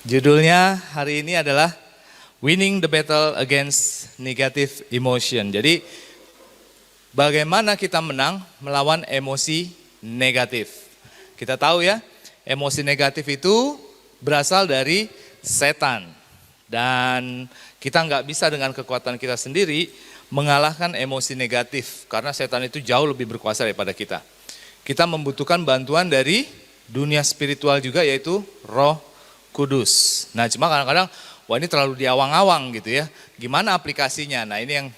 Judulnya hari ini adalah Winning the Battle Against Negative Emotion. Jadi bagaimana kita menang melawan emosi negatif. Kita tahu ya, emosi negatif itu berasal dari setan. Dan kita nggak bisa dengan kekuatan kita sendiri mengalahkan emosi negatif. Karena setan itu jauh lebih berkuasa daripada kita. Kita membutuhkan bantuan dari dunia spiritual juga, yaitu Roh Kudus. Nah, cuma kadang-kadang, wah ini terlalu diawang-awang gitu ya. Gimana aplikasinya? Nah, ini yang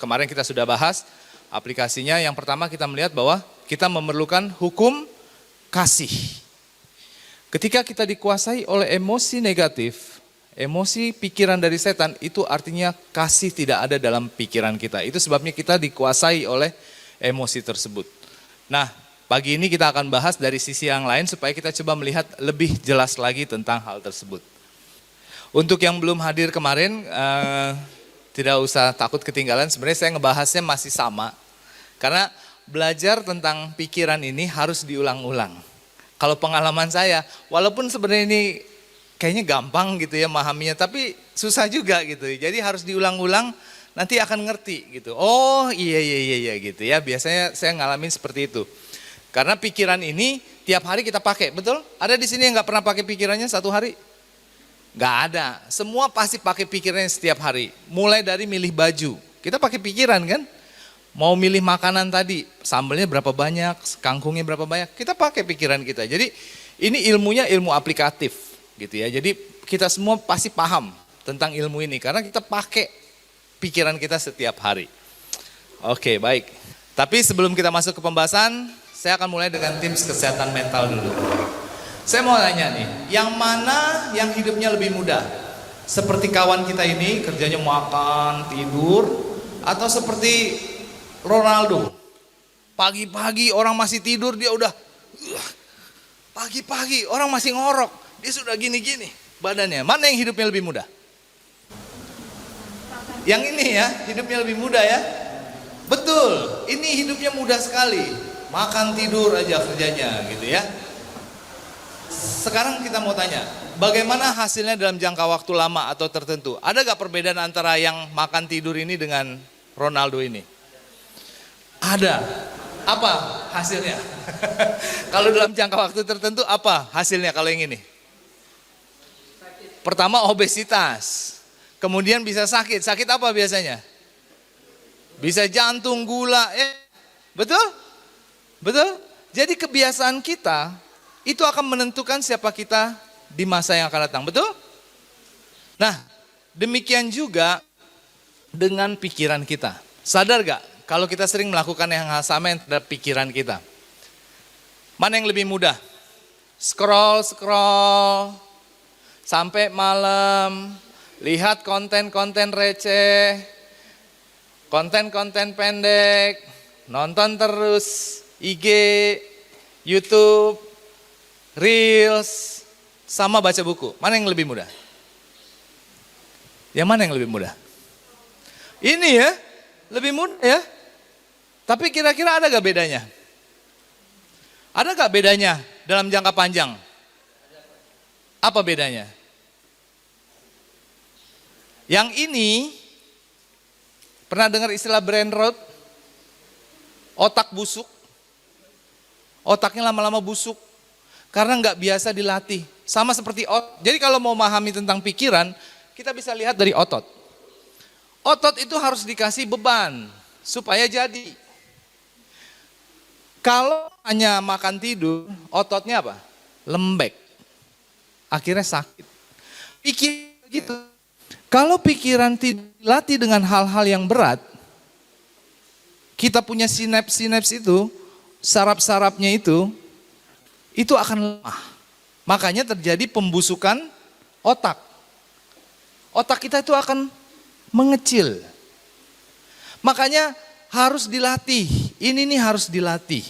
kemarin kita sudah bahas. Aplikasinya yang pertama kita melihat bahwa kita memerlukan hukum kasih. Ketika kita dikuasai oleh emosi negatif, emosi pikiran dari setan, itu artinya kasih tidak ada dalam pikiran kita. Itu sebabnya kita dikuasai oleh emosi tersebut. Nah, pagi ini kita akan bahas dari sisi yang lain supaya kita coba melihat lebih jelas lagi tentang hal tersebut. Untuk yang belum hadir kemarin, tidak usah takut ketinggalan, sebenarnya saya ngebahasnya masih sama. Karena belajar tentang pikiran ini harus diulang-ulang. Kalau pengalaman saya, walaupun sebenarnya ini kayaknya gampang gitu ya memahaminya, tapi susah juga gitu. Jadi harus diulang-ulang, nanti akan ngerti gitu. Oh iya gitu ya, biasanya saya ngalamin seperti itu. Karena pikiran ini tiap hari kita pakai, betul? Ada di sini yang nggak pernah pakai pikirannya satu hari? Nggak ada. Semua pasti pakai pikirannya setiap hari. Mulai dari milih baju, kita pakai pikiran kan? Mau milih makanan tadi, sambelnya berapa banyak, kangkungnya berapa banyak, kita pakai pikiran kita. Jadi ini ilmunya ilmu aplikatif gitu ya. Jadi kita semua pasti paham tentang ilmu ini karena kita pakai pikiran kita setiap hari. Oke, baik. Tapi sebelum kita masuk ke pembahasan, saya akan mulai dengan tips kesehatan mental dulu. Saya mau nanya nih, yang mana yang hidupnya lebih mudah? Seperti kawan kita ini, kerjanya makan, tidur, atau seperti Ronaldo? Pagi-pagi orang masih tidur, dia udah, pagi-pagi orang masih ngorok, dia sudah gini-gini badannya. Mana yang hidupnya lebih mudah? Yang ini ya, hidupnya lebih mudah ya? Betul, ini hidupnya mudah sekali. Makan tidur aja kerjanya gitu ya. Sekarang kita mau tanya, bagaimana hasilnya dalam jangka waktu lama atau tertentu? Ada gak perbedaan antara yang makan tidur ini dengan Ronaldo ini? Ada. Apa hasilnya? Kalau dalam jangka waktu tertentu apa hasilnya kalau yang ini? Pertama obesitas, kemudian bisa sakit. Sakit apa biasanya? Bisa jantung, gula, betul? Betul? Jadi kebiasaan kita itu akan menentukan siapa kita di masa yang akan datang, betul? Nah, demikian juga dengan pikiran kita. Sadar gak kalau kita sering melakukan yang hal sama yang terhadap pikiran kita? Mana yang lebih mudah? Scroll sampai malam, lihat konten-konten receh, konten-konten pendek, nonton terus IG, YouTube, Reels, sama baca buku. Mana yang lebih mudah? Yang mana yang lebih mudah? Ini ya, lebih mudah ya. Tapi kira-kira ada gak bedanya? Ada gak bedanya dalam jangka panjang? Apa bedanya? Yang ini, pernah dengar istilah brain rot? Otak busuk. Otaknya lama-lama busuk karena nggak biasa dilatih. Sama seperti otot. Jadi kalau mau memahami tentang pikiran, kita bisa lihat dari otot. Otot itu harus dikasih beban supaya jadi. Kalau hanya makan tidur, ototnya apa? Lembek. Akhirnya sakit. Pikir gitu. Kalau pikiran dilatih dengan hal-hal yang berat, kita punya sinaps-sinaps itu, saraf-sarafnya itu akan lemah. Makanya terjadi pembusukan otak. Otak kita itu akan mengecil. Makanya harus dilatih. Ini nih harus dilatih.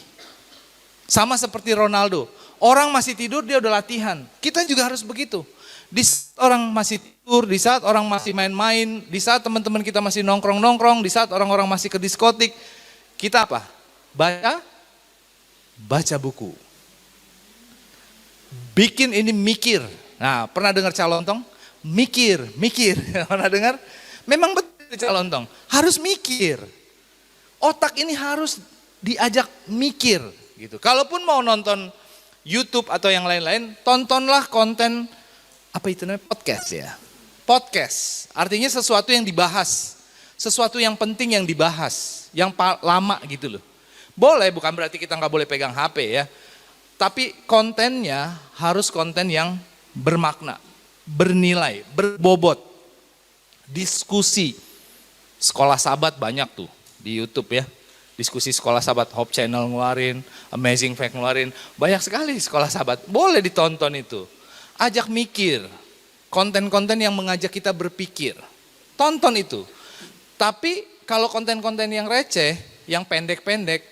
Sama seperti Ronaldo. Orang masih tidur dia udah latihan. Kita juga harus begitu. Di saat orang masih tidur, di saat orang masih main-main, di saat teman-teman kita masih nongkrong-nongkrong, di saat orang-orang masih ke diskotik, kita apa? Baca buku. Bikin ini mikir. Nah, pernah dengar calontong? Mikir. Pernah dengar? Memang betul calontong, harus mikir. Otak ini harus diajak mikir gitu. Kalaupun mau nonton YouTube atau yang lain-lain, tontonlah konten apa itu namanya? Podcast ya. Podcast, artinya sesuatu yang dibahas. Sesuatu yang penting yang dibahas, yang lama gitu loh. Boleh, bukan berarti kita nggak boleh pegang HP ya. Tapi kontennya harus konten yang bermakna, bernilai, berbobot. Diskusi. Sekolah Sahabat banyak tuh di YouTube ya. Diskusi Sekolah Sahabat, Hope Channel ngeluarin, Amazing Fact ngeluarin. Banyak sekali Sekolah Sahabat, boleh ditonton itu. Ajak mikir, konten-konten yang mengajak kita berpikir. Tonton itu. Tapi kalau konten-konten yang receh, yang pendek-pendek,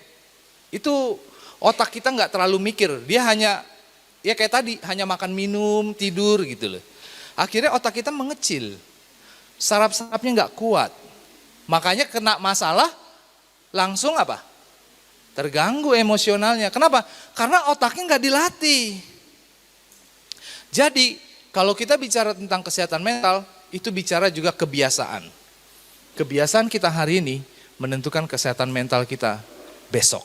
itu otak kita nggak terlalu mikir. Dia hanya, ya kayak tadi, hanya makan minum, tidur gitu loh. Akhirnya otak kita mengecil. Saraf-sarafnya nggak kuat. Makanya kena masalah, langsung apa? Terganggu emosionalnya. Kenapa? Karena otaknya nggak dilatih. Jadi kalau kita bicara tentang kesehatan mental, itu bicara juga kebiasaan. Kebiasaan kita hari ini menentukan kesehatan mental kita besok.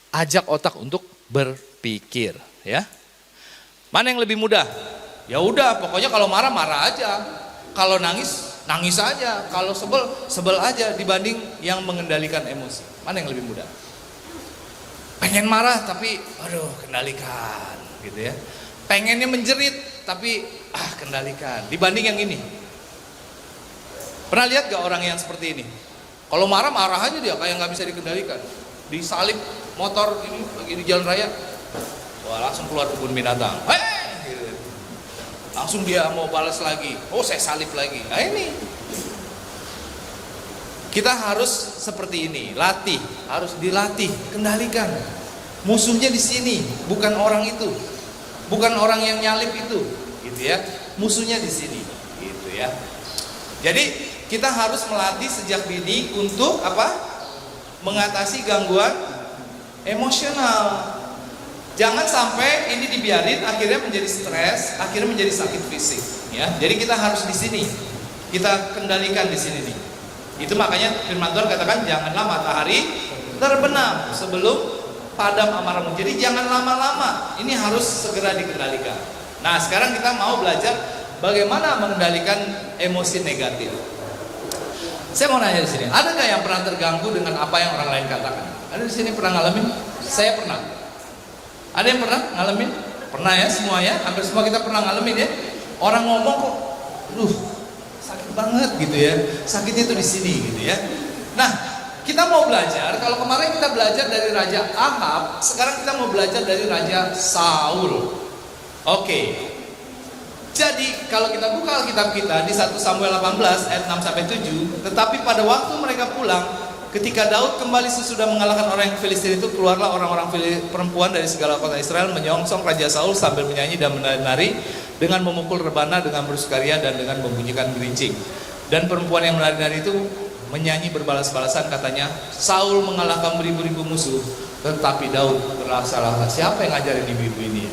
Ajak otak untuk berpikir, ya. Mana yang lebih mudah? Ya udah, pokoknya kalau marah marah aja. Kalau nangis nangis aja. Kalau sebel sebel aja dibanding yang mengendalikan emosi. Mana yang lebih mudah? Pengen marah tapi aduh kendalikan gitu ya. Pengennya menjerit tapi kendalikan. Dibanding yang ini. Pernah lihat gak orang yang seperti ini? Kalau marah marah aja dia kayak nggak bisa dikendalikan. Disalip motor ini lagi di jalan raya. Wah, langsung keluar kebun binatang. Gitu. Langsung dia mau balas lagi. Oh, saya salip lagi. Nah ini. Kita harus seperti ini, latih, harus dilatih, kendalikan. Musuhnya di sini, bukan orang itu. Bukan orang yang nyalip itu, gitu ya. Musuhnya di sini, gitu ya. Jadi kita harus melatih sejak dini untuk apa? Mengatasi gangguan emosional. Jangan sampai ini dibiarin akhirnya menjadi stres, akhirnya menjadi sakit fisik, ya. Jadi kita harus di sini. Kita kendalikan di sini nih. Itu makanya firman Tuhan katakan janganlah matahari terbenam sebelum padam amarahmu. Jadi jangan lama-lama. Ini harus segera dikendalikan. Nah, sekarang kita mau belajar bagaimana mengendalikan emosi negatif. Saya mau nanya di sini, ada nggak yang pernah terganggu dengan apa yang orang lain katakan? Ada di sini pernah ngalamin? Saya pernah. Ada yang pernah ngalamin? Pernah ya semua ya? Hampir semua kita pernah ngalamin ya. Orang ngomong kok, sakit banget gitu ya. Sakitnya itu di sini gitu ya. Nah, kita mau belajar. Kalau kemarin kita belajar dari Raja Ahab, sekarang kita mau belajar dari Raja Saul. Oke. Jadi kalau kita buka Alkitab kita di 1 Samuel 18 ayat 6 sampai 7, tetapi pada waktu mereka pulang, ketika Daud kembali sesudah mengalahkan orang yang Filistin itu, keluarlah orang-orang perempuan dari segala kota Israel menyongsong Raja Saul sambil menyanyi dan menari dengan memukul rebana, dengan bersukaria dan dengan membunyikan gerincing. Dan perempuan yang menari-nari itu menyanyi berbalas-balasan, katanya, Saul mengalahkan beribu-ribu musuh, tetapi Daud bersalah. Siapa yang ngajarin ibu-ibu ini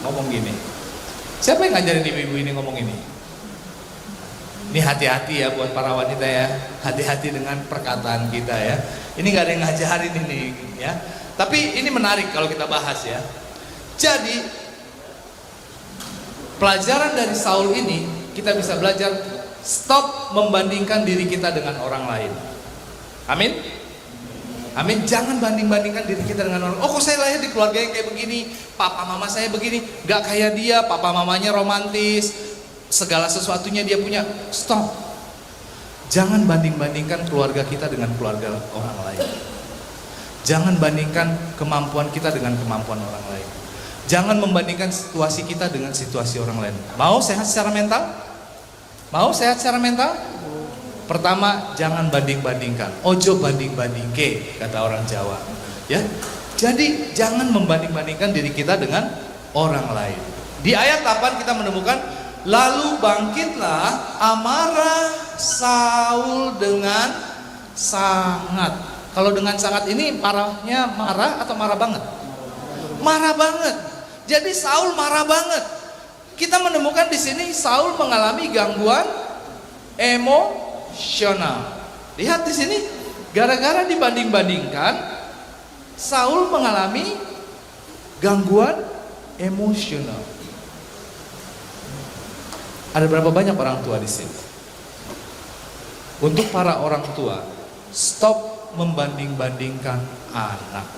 ngomong gini? Siapa yang ngajarin ibu-ibu ini ngomong ini? Ini hati-hati ya buat para wanita ya, hati-hati dengan perkataan kita ya. Ini gak ada yang ngajarin ini ya. Tapi ini menarik kalau kita bahas ya. Jadi pelajaran dari Saul ini kita bisa belajar stop membandingkan diri kita dengan orang lain. Amin. Amin. Jangan banding-bandingkan diri kita dengan orang. Oh, kok saya lahir di keluarga yang kayak begini, papa mama saya begini, gak kayak dia, papa mamanya romantis, segala sesuatunya dia punya. Stop. Jangan banding-bandingkan keluarga kita dengan keluarga orang lain. Jangan bandingkan kemampuan kita dengan kemampuan orang lain. Jangan membandingkan situasi kita dengan situasi orang lain. Mau sehat secara mental? Mau sehat secara mental? Pertama, jangan banding-bandingkan. Ojo banding-bandingke, kata orang Jawa. Ya. Jadi jangan membanding-bandingkan diri kita dengan orang lain. Di ayat 8 kita menemukan, lalu bangkitlah amarah Saul dengan sangat. Kalau dengan sangat ini marah atau marah banget? Marah banget. Jadi Saul marah banget. kita menemukan di sini Saul mengalami gangguan emosional. Lihat di sini, gara-gara dibanding-bandingkan, Saul mengalami gangguan emosional. Ada berapa banyak orang tua di sini? Untuk para orang tua, stop membanding-bandingkan anak.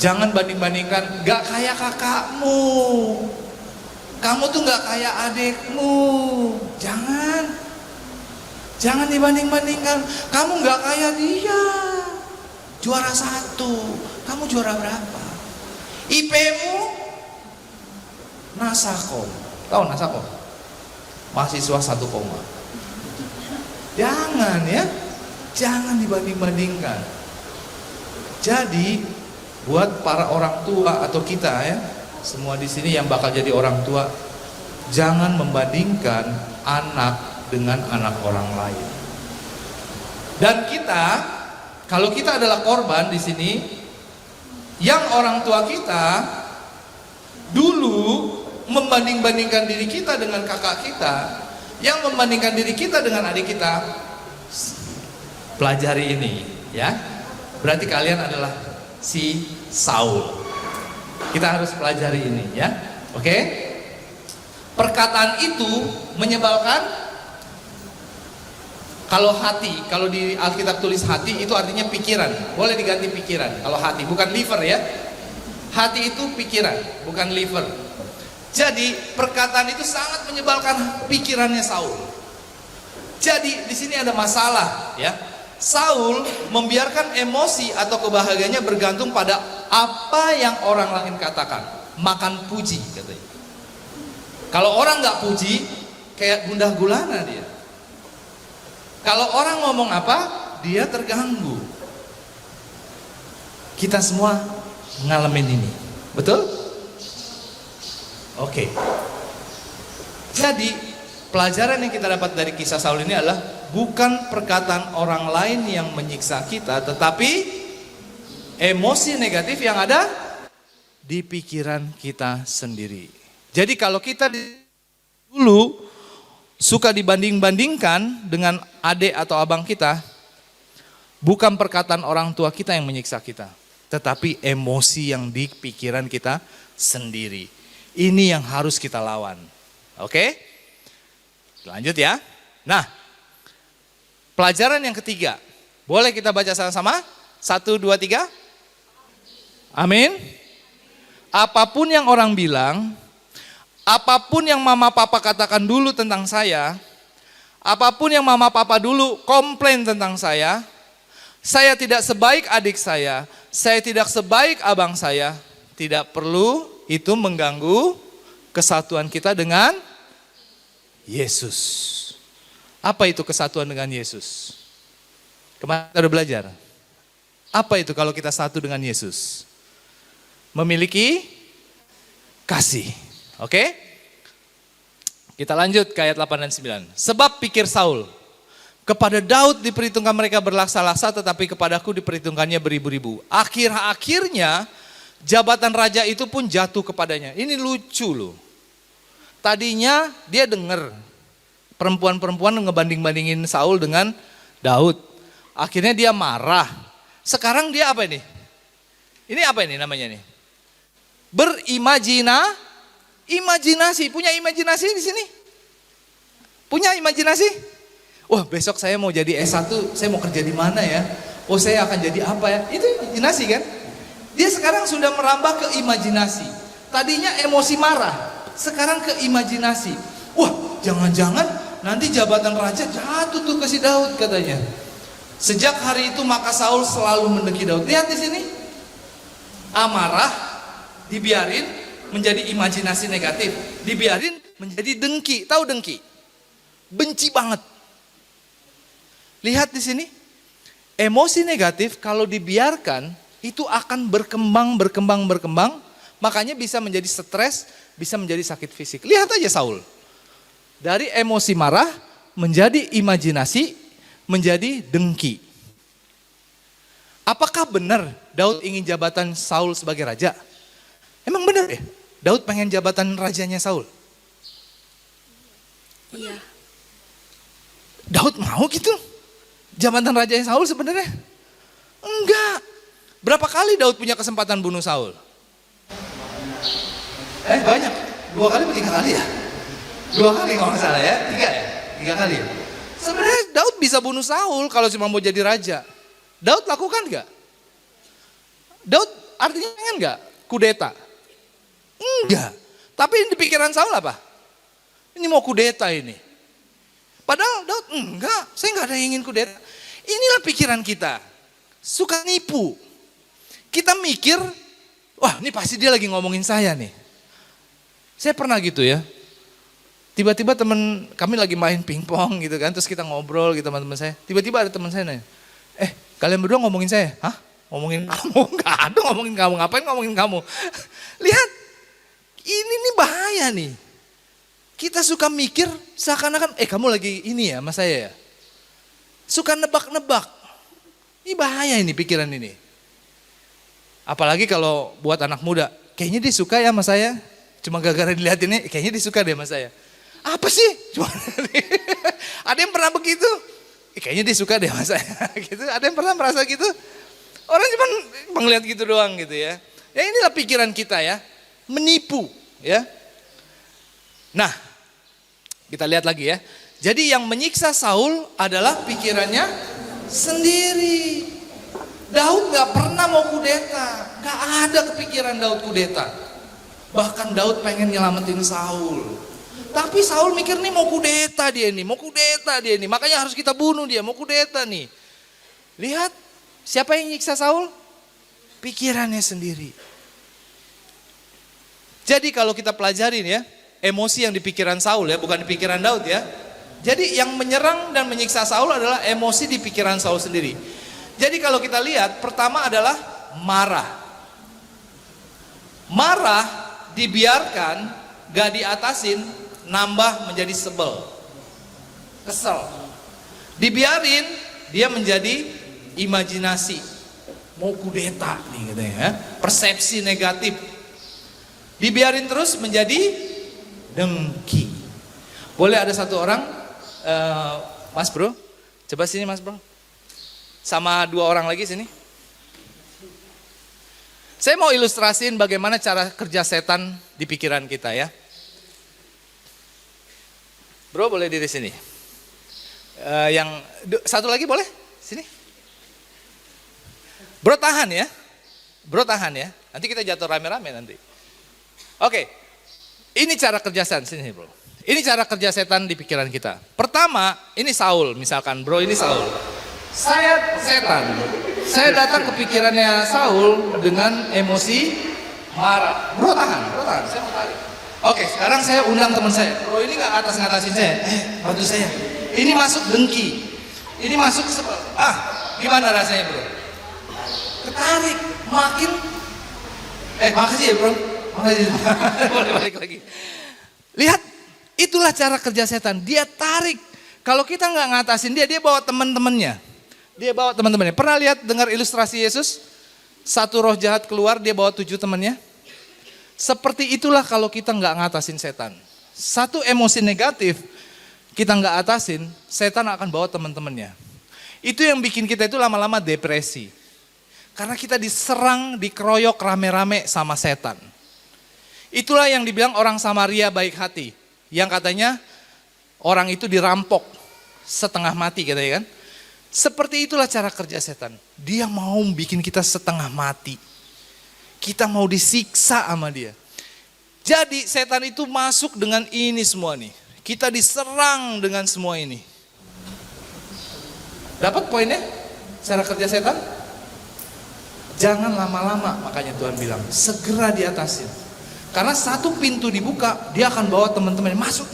Jangan banding-bandingkan, gak kayak kakakmu, kamu tuh gak kayak adikmu. Jangan dibanding-bandingkan. Kamu gak kayak dia, juara 1, kamu juara berapa? IP-mu Nasakom, tahu Nasakom? Mahasiswa 1 koma. Jangan ya, jangan dibanding-bandingkan. Jadi buat para orang tua atau kita ya, semua di sini yang bakal jadi orang tua, jangan membandingkan anak dengan anak orang lain. Dan kita, kalau kita adalah korban di sini, yang orang tua kita dulu membanding-bandingkan diri kita dengan kakak kita, yang membandingkan diri kita dengan adik kita, pelajari ini ya. Berarti kalian adalah si Saul. Kita harus pelajari ini ya. Oke? Perkataan itu menyebalkan. Kalau hati, kalau di Alkitab tulis hati itu artinya pikiran. Boleh diganti pikiran. Kalau hati, bukan liver ya. Hati itu pikiran, bukan liver. Jadi perkataan itu sangat menyebalkan pikirannya Saul. Jadi di sini ada masalah ya. Saul membiarkan emosi atau kebahagiaannya bergantung pada apa yang orang lain katakan. Makan puji katanya. Kalau orang nggak puji, kayak gundah gulana dia. Kalau orang ngomong apa, dia terganggu. Kita semua ngalamin ini, betul? Oke. Jadi pelajaran yang kita dapat dari kisah Saul ini adalah bukan perkataan orang lain yang menyiksa kita, tetapi emosi negatif yang ada di pikiran kita sendiri. Jadi kalau kita dulu suka dibanding-bandingkan dengan adik atau abang kita, bukan perkataan orang tua kita yang menyiksa kita, tetapi emosi yang di pikiran kita sendiri. Ini yang harus kita lawan. Oke? Lanjut ya. Nah, pelajaran yang ketiga. Boleh kita baca sama-sama? 1, 2, 3. Amin. Apapun yang orang bilang, apapun yang mama papa katakan dulu tentang saya, apapun yang mama papa dulu komplain tentang saya tidak sebaik adik saya tidak sebaik abang saya, tidak perlu itu mengganggu kesatuan kita dengan Yesus. Apa itu kesatuan dengan Yesus? Kemarin kita udah belajar. Apa itu kalau kita satu dengan Yesus? Memiliki kasih. Oke? Kita lanjut ke ayat 8 dan 9. Sebab pikir Saul, kepada Daud diperhitungkan mereka berlaksa-laksa, tetapi kepadaku diperhitungkannya beribu-ribu. Akhirnya jabatan raja itu pun jatuh kepadanya. Ini lucu loh. Tadinya dia dengar perempuan-perempuan ngebanding-bandingin Saul dengan Daud. Akhirnya dia marah. Sekarang dia apa ini? Ini apa ini namanya nih? Imajinasi, punya imajinasi di sini? Punya imajinasi? Wah, besok saya mau jadi S1, saya mau kerja di mana ya? Oh, saya akan jadi apa ya? Itu imajinasi kan? Dia sekarang sudah merambah ke imajinasi. Tadinya emosi marah, sekarang ke imajinasi. Wah, jangan-jangan nanti jabatan raja jatuh tuh ke si Daud katanya. Sejak hari itu maka Saul selalu mendengki Daud. Lihat di sini. Amarah dibiarin menjadi imajinasi negatif, dibiarin menjadi dengki. Tahu dengki? Benci banget. Lihat di sini. Emosi negatif kalau dibiarkan itu akan berkembang, makanya bisa menjadi stres, bisa menjadi sakit fisik. Lihat aja Saul. Dari emosi marah menjadi imajinasi, menjadi dengki. Apakah benar Daud ingin jabatan Saul sebagai raja? Emang benar ya? Daud pengen jabatan rajanya Saul. Iya. Daud mau gitu? Jabatan rajanya Saul sebenarnya? Enggak. Berapa kali Daud punya kesempatan bunuh Saul? Banyak. 2 kali atau 3 kali ya? 2 kali kalau nggak salah ya? 3 ya? 3 kali ya? Sebenarnya Daud bisa bunuh Saul kalau cuma mau jadi raja. Daud lakukan nggak? Daud artinya pengen nggak kudeta? Enggak. Tapi di pikiran Saul apa? Ini mau kudeta ini. Padahal Daud enggak, saya nggak ada yang ingin kudeta. Inilah pikiran kita. Suka nipu. Kita mikir, wah ini pasti dia lagi ngomongin saya nih. Saya pernah gitu ya. Tiba-tiba teman kami lagi main pingpong gitu kan, terus kita ngobrol gitu teman-teman saya. Tiba-tiba ada teman saya nanya, kalian berdua ngomongin saya? Hah? Ngomongin kamu? Enggak ada ngomongin kamu, ngapain ngomongin kamu? Lihat, ini nih bahaya nih. Kita suka mikir seakan-akan, kamu lagi ini ya sama saya ya. Suka nebak-nebak. Ini bahaya ini pikiran ini. Apalagi kalau buat anak muda, kayaknya dia suka ya sama saya. Cuma gara-gara dilihat ini, kayaknya dia suka deh sama saya. Apa sih? Cuma ada yang pernah begitu? Kayaknya dia suka deh sama saya. Gitu. Ada yang pernah merasa gitu? Orang cuma melihat gitu doang gitu ya. Ya inilah pikiran kita ya. Menipu ya. Nah, kita lihat lagi ya. Jadi yang menyiksa Saul adalah pikirannya sendiri. Daud gak pernah mau kudeta. Gak ada kepikiran Daud kudeta. Bahkan Daud pengen nyelamatin Saul. Tapi Saul mikir nih mau kudeta dia nih. Makanya harus kita bunuh dia, mau kudeta nih. Lihat, siapa yang nyiksa Saul? Pikirannya sendiri. Jadi kalau kita pelajarin ya, emosi yang di pikiran Saul ya, bukan di pikiran Daud ya. Jadi yang menyerang dan menyiksa Saul adalah emosi di pikiran Saul sendiri. Jadi kalau kita lihat, pertama adalah marah. Marah dibiarkan, gak diatasin, nambah menjadi sebel. Kesel. Dibiarin, dia menjadi imajinasi. Mau kudeta nih katanya ya. Persepsi negatif. Dibiarin terus menjadi dengki. Boleh ada satu orang, Mas Bro, coba sini Mas Bro. Sama 2 orang lagi sini. Saya mau ilustrasiin bagaimana cara kerja setan di pikiran kita ya. Bro boleh diri sini. Yang satu lagi boleh? Sini. Bro tahan ya. Bro tahan ya. Nanti kita jatuh rame-rame nanti. Oke. Ini cara kerja setan sini bro. Ini cara kerja setan di pikiran kita. Pertama, ini Saul misalkan. Bro ini Saul. Saya setan. Saya datang ke pikirannya Saul dengan emosi marah. Bro tahan. Saya mau tarik. Oke, sekarang saya undang teman saya. Bro ini gak ngatasin saya. Bantu saya. Ini masuk dengki. Ini masuk sebel. Gimana rasanya bro? Ketarik. Makin. Makasih ya bro. Makasih. Boleh balik lagi. Lihat. Itulah cara kerja setan. Dia tarik. Kalau kita gak ngatasin dia bawa teman-temannya. Pernah lihat dengar ilustrasi Yesus? 1 roh jahat keluar, dia bawa 7 temannya. Seperti itulah kalau kita nggak ngatasin setan. 1 emosi negatif, kita nggak atasin, setan akan bawa teman-temannya. Itu yang bikin kita itu lama-lama depresi. Karena kita diserang, dikeroyok rame-rame sama setan. Itulah yang dibilang orang Samaria baik hati. Yang katanya orang itu dirampok setengah mati katanya kan. Seperti itulah cara kerja setan. Dia mau bikin kita setengah mati. Kita mau disiksa sama dia. Jadi setan itu masuk dengan ini semua nih. Kita diserang dengan semua ini. Dapat poinnya? Cara kerja setan? Jangan lama-lama, makanya Tuhan bilang. Segera diatasin. Karena 1 pintu dibuka, dia akan bawa teman-teman. Masuk.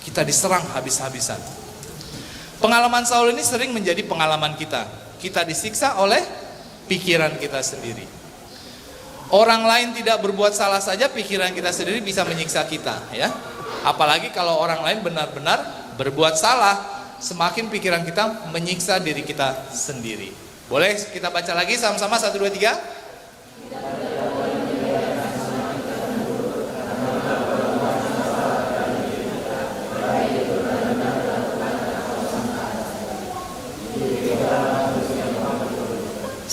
Kita diserang habis-habisan. Pengalaman Saul ini sering menjadi pengalaman kita. Kita disiksa oleh pikiran kita sendiri. Orang lain tidak berbuat salah saja, pikiran kita sendiri bisa menyiksa kita, ya. Apalagi kalau orang lain benar-benar berbuat salah, semakin pikiran kita menyiksa diri kita sendiri. Boleh kita baca lagi sama-sama 1, 2, 3?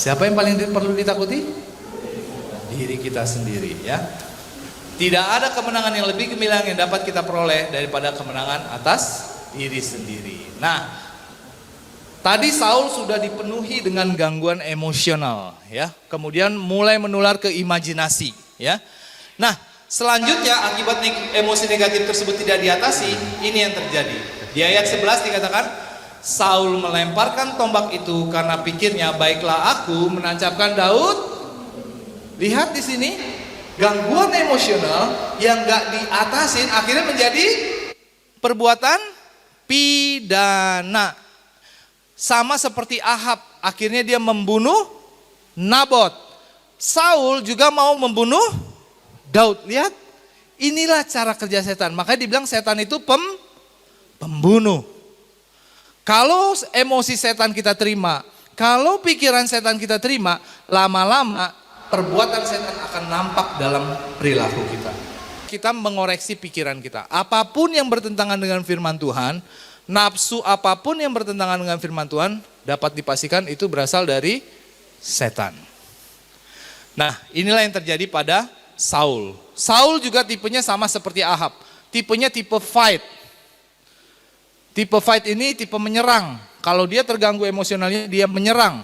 Siapa yang paling perlu ditakuti? Diri kita sendiri ya. Tidak ada kemenangan yang lebih gemilang yang dapat kita peroleh daripada kemenangan atas diri sendiri. Nah, tadi Saul sudah dipenuhi dengan gangguan emosional ya. Kemudian mulai menular ke imajinasi ya. Nah, selanjutnya akibat emosi negatif tersebut tidak diatasi, ini yang terjadi. Di ayat 11 dikatakan, Saul melemparkan tombak itu karena pikirnya, baiklah aku menancapkan Daud. Lihat di sini, gangguan emosional yang gak diatasin akhirnya menjadi perbuatan pidana. Sama seperti Ahab, akhirnya dia membunuh Nabot. Saul juga mau membunuh Daud. Lihat, inilah cara kerja setan. Makanya dibilang setan itu pembunuh. Kalau emosi setan kita terima, kalau pikiran setan kita terima, lama-lama perbuatan setan akan nampak dalam perilaku kita. Kita mengoreksi pikiran kita. Apapun yang bertentangan dengan firman Tuhan, nafsu apapun yang bertentangan dengan firman Tuhan, dapat dipastikan itu berasal dari setan. Nah, inilah yang terjadi pada Saul. Saul juga tipenya sama seperti Ahab. Tipenya tipe fight. Tipe fight ini tipe menyerang. Kalau dia terganggu emosionalnya, dia menyerang.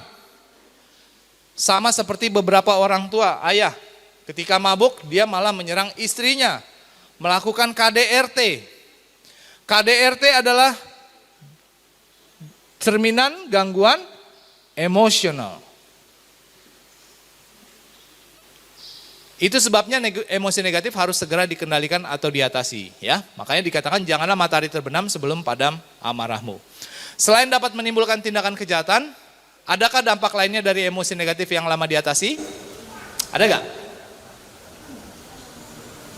Sama seperti beberapa orang tua, ayah. Ketika mabuk, dia malah menyerang istrinya. Melakukan KDRT. KDRT adalah cerminan gangguan emosional. Itu sebabnya emosi negatif harus segera dikendalikan atau diatasi ya. Makanya dikatakan janganlah matahari terbenam sebelum padam amarahmu. Selain dapat menimbulkan tindakan kejahatan, adakah dampak lainnya dari emosi negatif yang lama diatasi? Ada gak?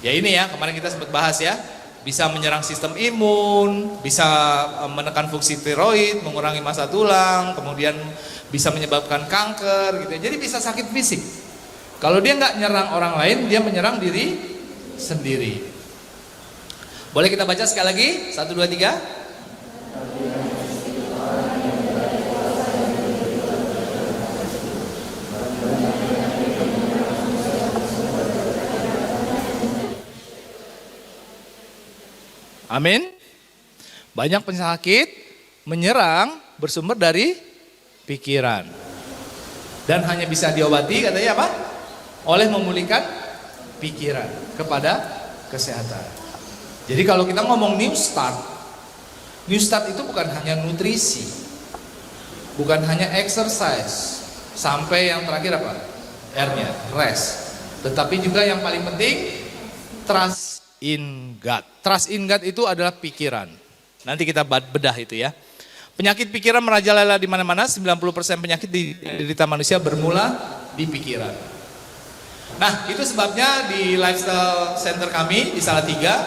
Ya ini ya, kemarin kita sempat bahas ya. Bisa menyerang sistem imun, bisa menekan fungsi tiroid, mengurangi massa tulang, kemudian bisa menyebabkan kanker gitu ya. Jadi bisa sakit fisik. Kalau dia nggak nyerang orang lain, dia menyerang diri sendiri. Boleh kita baca sekali lagi? 1, 2, 3. Amin. Banyak penyakit menyerang bersumber dari pikiran. Dan hanya bisa diobati katanya apa? Oleh memulihkan pikiran kepada kesehatan. Jadi kalau kita ngomong new start itu bukan hanya nutrisi, bukan hanya exercise, sampai yang terakhir apa? R-nya, rest. Tetapi juga yang paling penting, trust in God. Trust in God itu adalah pikiran. Nanti kita bedah itu ya. Penyakit pikiran merajalela di mana-mana, 90% penyakit diderita manusia bermula di pikiran. Nah, itu sebabnya di lifestyle center kami di Salatiga,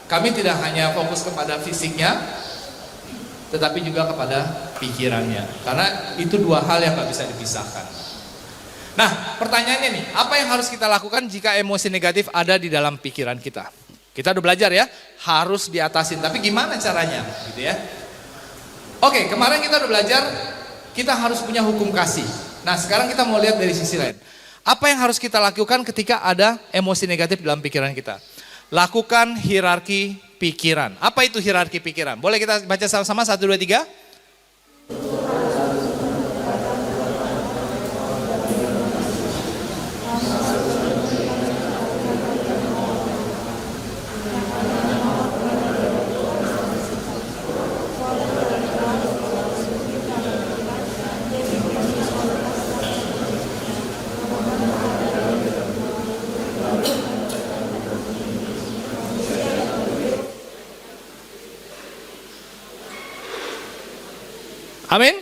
kami tidak hanya fokus kepada fisiknya, tetapi juga kepada pikirannya. Karena itu dua hal yang gak bisa dipisahkan. Nah, pertanyaannya nih, apa yang harus kita lakukan jika emosi negatif ada di dalam pikiran kita? Kita udah belajar ya, harus diatasin. Tapi gimana caranya? Gitu ya. Oke, kemarin kita udah belajar, kita harus punya hukum kasih. Nah, sekarang kita mau lihat dari sisi lain. Apa yang harus kita lakukan ketika ada emosi negatif dalam pikiran kita? Lakukan hierarki pikiran. Apa itu hierarki pikiran? Boleh kita baca sama-sama 1, 2, 3? Amin.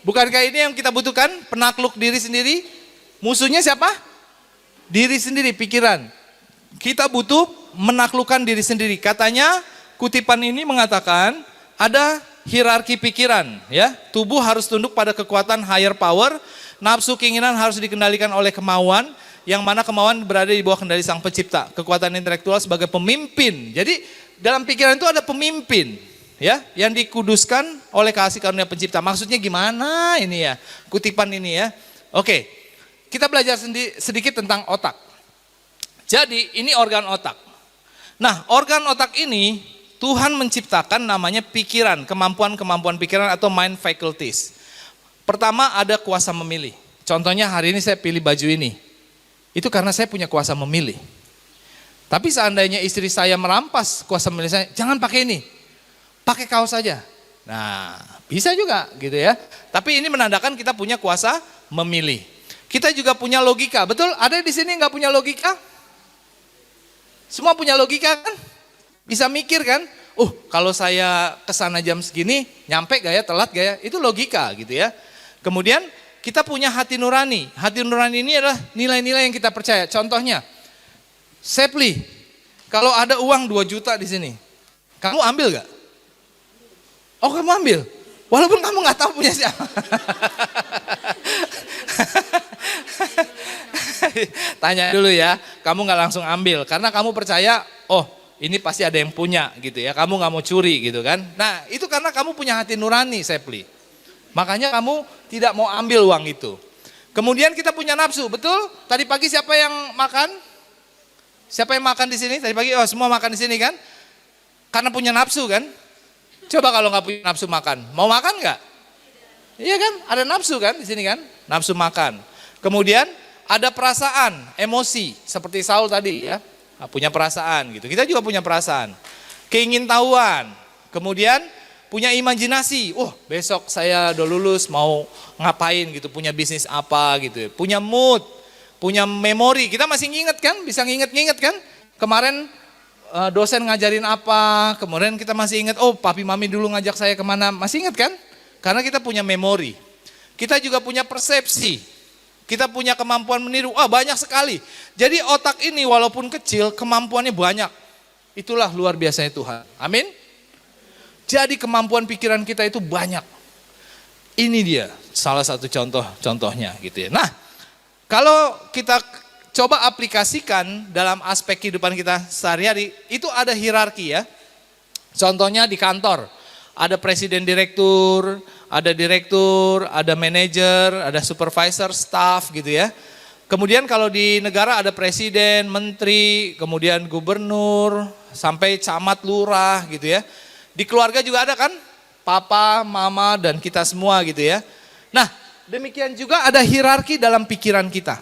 Bukankah ini yang kita butuhkan? Penakluk diri sendiri. Musuhnya siapa? Diri sendiri, pikiran. Kita butuh menaklukkan diri sendiri. Katanya kutipan ini mengatakan ada hierarki pikiran ya. Tubuh harus tunduk pada kekuatan higher power. Nafsu keinginan harus dikendalikan oleh kemauan. Yang mana kemauan berada di bawah kendali sang pencipta. Kekuatan intelektual sebagai pemimpin. Jadi dalam pikiran itu ada pemimpin. ya, yang dikuduskan oleh kasih karunia pencipta. Maksudnya gimana ini ya? Kutipan ini ya. Oke. Kita belajar sedikit tentang otak. Jadi ini organ otak. Nah, organ otak ini Tuhan menciptakan namanya pikiran, kemampuan pikiran atau mind faculties. Pertama ada kuasa memilih. Contohnya hari ini saya pilih baju ini. Itu karena saya punya kuasa memilih. Tapi seandainya istri saya merampas kuasa memilih saya, jangan pakai ini. Pakai kaos saja. Nah, bisa juga gitu ya. Tapi ini menandakan kita punya kuasa memilih. Kita juga punya logika. Betul? Ada di sini nggak punya logika? Semua punya logika kan? Bisa mikir kan? Kalau saya kesana jam segini, nyampe gak ya, telat gak ya? Itu logika gitu ya. Kemudian kita punya hati nurani. Hati nurani ini adalah nilai-nilai yang kita percaya. Contohnya, Sepli, kalau ada uang 2 juta di sini, kamu ambil gak? Oh, kamu ambil? Walaupun kamu gak tahu punya siapa. Tanya dulu ya, kamu gak langsung ambil. Karena kamu percaya, ini pasti ada yang punya gitu ya. Kamu gak mau curi gitu kan. Nah, itu karena kamu punya hati nurani, Sepli. Makanya kamu tidak mau ambil uang itu. Kemudian kita punya nafsu, betul? Tadi pagi siapa yang makan? Siapa yang makan di sini? Tadi pagi, semua makan di sini kan? Karena punya nafsu kan? Coba kalau nggak punya nafsu makan, mau makan nggak? Iya kan? Ada nafsu kan di sini kan? Nafsu makan. Kemudian ada perasaan, emosi, seperti Saul tadi ya, punya perasaan gitu. Kita juga punya perasaan, keingintahuan. Kemudian punya imajinasi. Besok saya udah lulus mau ngapain gitu, punya bisnis apa gitu. Punya mood, punya memori. Kita masih nginget kan? Bisa nginget kan? Kemarin dosen ngajarin apa, kemudian kita masih ingat, papi mami dulu ngajak saya kemana, masih ingat kan? Karena kita punya memori. Kita juga punya persepsi, kita punya kemampuan meniru, banyak sekali. Jadi otak ini walaupun kecil, kemampuannya banyak. Itulah luar biasanya Tuhan, amin. Jadi kemampuan pikiran kita itu banyak. Ini dia salah satu contohnya gitu ya. Nah, kalau kita coba aplikasikan dalam aspek kehidupan kita sehari-hari, itu ada hierarki ya. Contohnya di kantor, ada presiden direktur, ada manajer, ada supervisor, staff gitu ya. Kemudian kalau di negara ada presiden, menteri, kemudian gubernur, sampai camat, lurah gitu ya. Di keluarga juga ada kan, papa, mama, dan kita semua gitu ya. Nah, demikian juga ada hierarki dalam pikiran kita.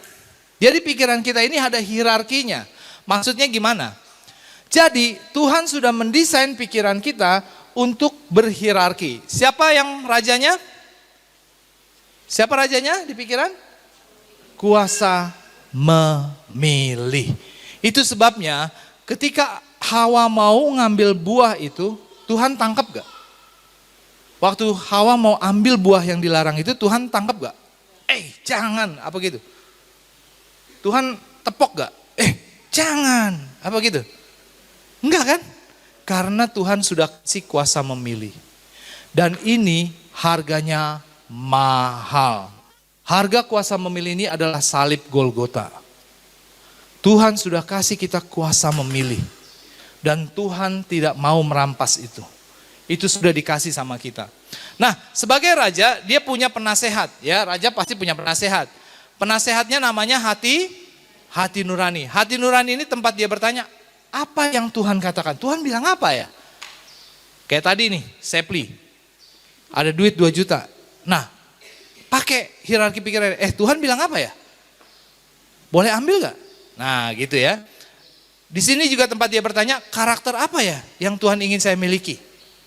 Jadi pikiran kita ini ada hierarkinya. Maksudnya gimana? Jadi Tuhan sudah mendesain pikiran kita untuk berhierarki. Siapa yang rajanya? Siapa rajanya di pikiran? Kuasa memilih. Itu sebabnya ketika Hawa mau ngambil buah itu, Tuhan tangkap gak? Waktu Hawa mau ambil buah yang dilarang itu, Tuhan tangkap gak? Jangan, apa gitu? Tuhan tepok gak? Jangan, apa gitu? Enggak kan? Karena Tuhan sudah kasih kuasa memilih. Dan ini harganya mahal. Harga kuasa memilih ini adalah salib Golgota. Tuhan sudah kasih kita kuasa memilih. Dan Tuhan tidak mau merampas itu. Itu sudah dikasih sama kita. Nah, sebagai raja dia punya penasehat. Ya, raja pasti punya penasehat. Penasehatnya namanya hati nurani. Hati nurani ini tempat dia bertanya, apa yang Tuhan katakan? Tuhan bilang apa ya? Kayak tadi nih, Sepli. Ada duit 2 juta. Nah, pakai hierarki pikiran. Tuhan bilang apa ya? Boleh ambil gak? Nah, gitu ya. Di sini juga tempat dia bertanya, karakter apa ya yang Tuhan ingin saya miliki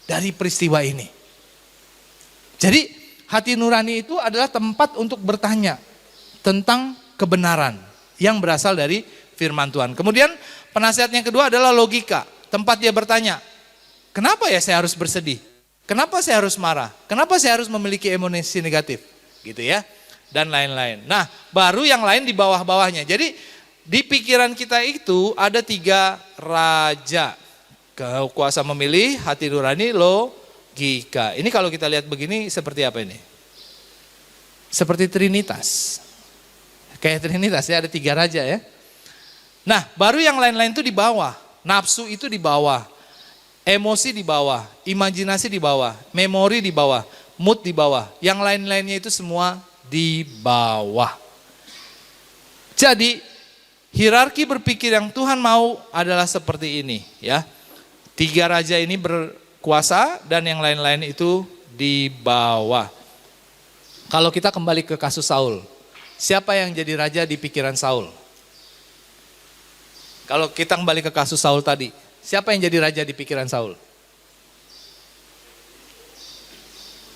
dari peristiwa ini? Jadi, hati nurani itu adalah tempat untuk bertanya tentang kebenaran yang berasal dari firman Tuhan. Kemudian penasihat yang kedua adalah logika. Tempat dia bertanya, kenapa ya saya harus bersedih? Kenapa saya harus marah? Kenapa saya harus memiliki emosi negatif? Gitu ya. Dan lain-lain. Nah, baru yang lain di bawah-bawahnya. Jadi di pikiran kita itu ada 3 raja. Kuasa memilih, hati nurani, logika. Ini kalau kita lihat begini seperti apa ini? Seperti Trinitas. Kayak Trinitas ya, ada 3 raja ya. Nah, baru yang lain-lain itu di bawah. Nafsu itu di bawah. emosi di bawah, imajinasi di bawah, memori di bawah, mood di bawah. Yang lain-lainnya itu semua di bawah. Jadi hierarki berpikir yang Tuhan mau adalah seperti ini ya. 3 raja ini berkuasa dan yang lain-lain itu di bawah. Kalau kita kembali ke kasus Saul, siapa yang jadi raja di pikiran Saul? Kalau kita kembali ke kasus Saul tadi, siapa yang jadi raja di pikiran Saul?